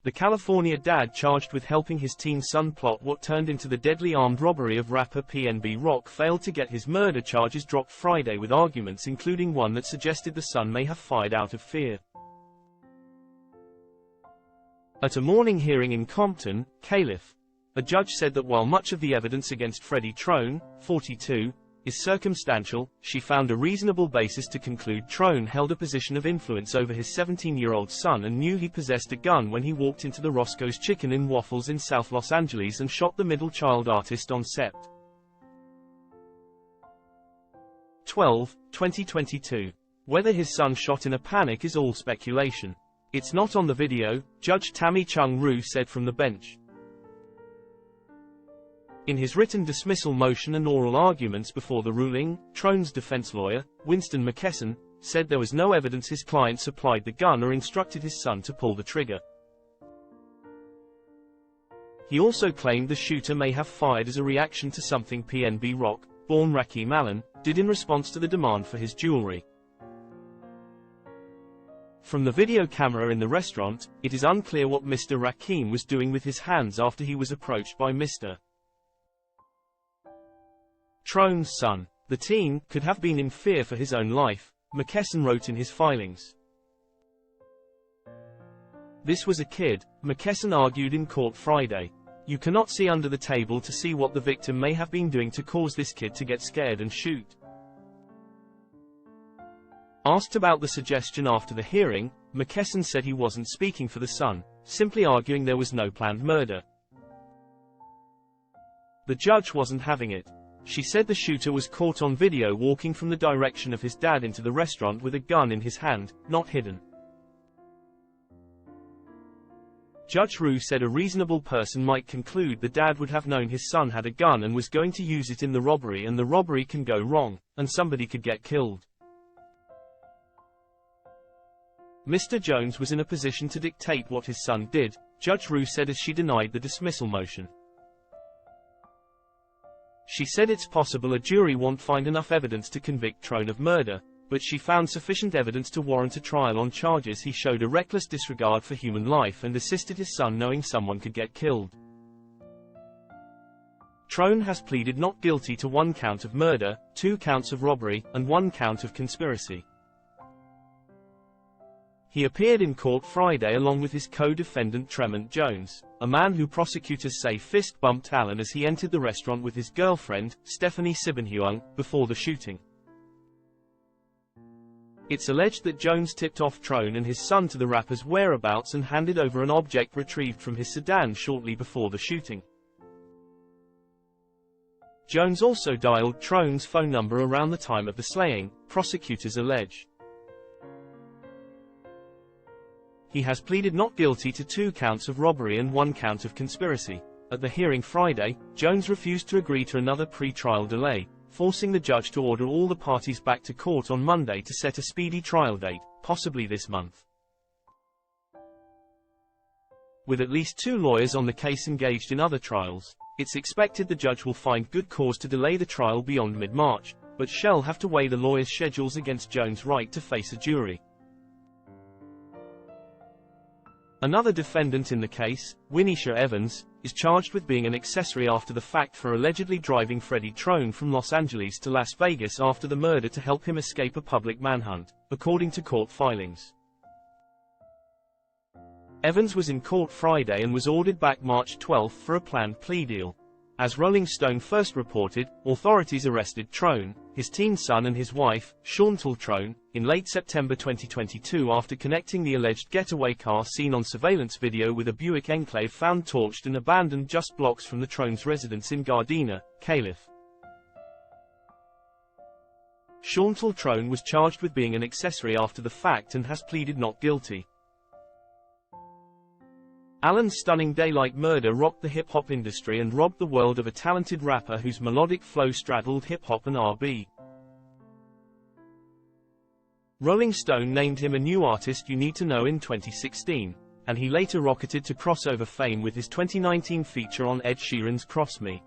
The California dad charged with helping his teen son plot what turned into the deadly armed robbery of rapper PnB Rock failed to get his murder charges dropped Friday, with arguments including one that suggested the son may have fired out of fear. At a morning hearing in Compton, Calif, a judge said that while much of the evidence against Freddie Trone, 42, is circumstantial, she found a reasonable basis to conclude Trone held a position of influence over his 17-year-old son and knew he possessed a gun when he walked into the Roscoe's Chicken and Waffles in South Los Angeles and shot the middle child artist on set. 12, 2022. Whether his son shot in a panic is all speculation. It's not on the video, Judge Tammy Chung-Roo said from the bench. In his written dismissal motion and oral arguments before the ruling, Trone's defense lawyer, Winston McKesson, said there was no evidence his client supplied the gun or instructed his son to pull the trigger. He also claimed the shooter may have fired as a reaction to something PnB Rock, born Rakeem Allen, did in response to the demand for his jewelry. From the video camera in the restaurant, it is unclear what Mr. Rakeem was doing with his hands after he was approached by Mr. Trone's son. The teen could have been in fear for his own life, McKesson wrote in his filings. This was a kid, McKesson argued in court Friday. You cannot see under the table to see what the victim may have been doing to cause this kid to get scared and shoot. Asked about the suggestion after the hearing, McKesson said he wasn't speaking for the son, simply arguing there was no planned murder. The judge wasn't having it. She said the shooter was caught on video walking from the direction of his dad into the restaurant with a gun in his hand, not hidden. Judge Rue said a reasonable person might conclude the dad would have known his son had a gun and was going to use it in the robbery, and the robbery can go wrong, and somebody could get killed. Mr. Jones was in a position to dictate what his son did, Judge Rue said as she denied the dismissal motion. She said it's possible a jury won't find enough evidence to convict Trone of murder, but she found sufficient evidence to warrant a trial on charges he showed a reckless disregard for human life and assisted his son knowing someone could get killed. Trone has pleaded not guilty to 1 count of murder, 2 counts of robbery, and 1 count of conspiracy. He appeared in court Friday along with his co-defendant Tremont Jones, a man who prosecutors say fist-bumped Allen as he entered the restaurant with his girlfriend, Stephanie Sibonhuang, before the shooting. It's alleged that Jones tipped off Trone and his son to the rapper's whereabouts and handed over an object retrieved from his sedan shortly before the shooting. Jones also dialed Trone's phone number around the time of the slaying, prosecutors allege. He has pleaded not guilty to 2 counts of robbery and 1 count of conspiracy. At the hearing Friday, Jones refused to agree to another pre-trial delay, forcing the judge to order all the parties back to court on Monday to set a speedy trial date, possibly this month. With at least 2 lawyers on the case engaged in other trials, it's expected the judge will find good cause to delay the trial beyond mid-March, but she'll have to weigh the lawyers' schedules against Jones' right to face a jury. Another defendant in the case, Winesha Evans, is charged with being an accessory after the fact for allegedly driving Freddie Trone from Los Angeles to Las Vegas after the murder to help him escape a public manhunt, according to court filings. Evans was in court Friday and was ordered back March 12 for a planned plea deal. As Rolling Stone first reported, authorities arrested Trone, his teen son and his wife, Chantal Trone, in late September 2022 after connecting the alleged getaway car seen on surveillance video with a Buick Enclave found torched and abandoned just blocks from the Trone's residence in Gardena, Calif. Chantal Trone was charged with being an accessory after the fact and has pleaded not guilty. Allen's stunning daylight murder rocked the hip-hop industry and robbed the world of a talented rapper whose melodic flow straddled hip-hop and R&B. Rolling Stone named him a new artist you need to know in 2016, and he later rocketed to crossover fame with his 2019 feature on Ed Sheeran's Cross Me.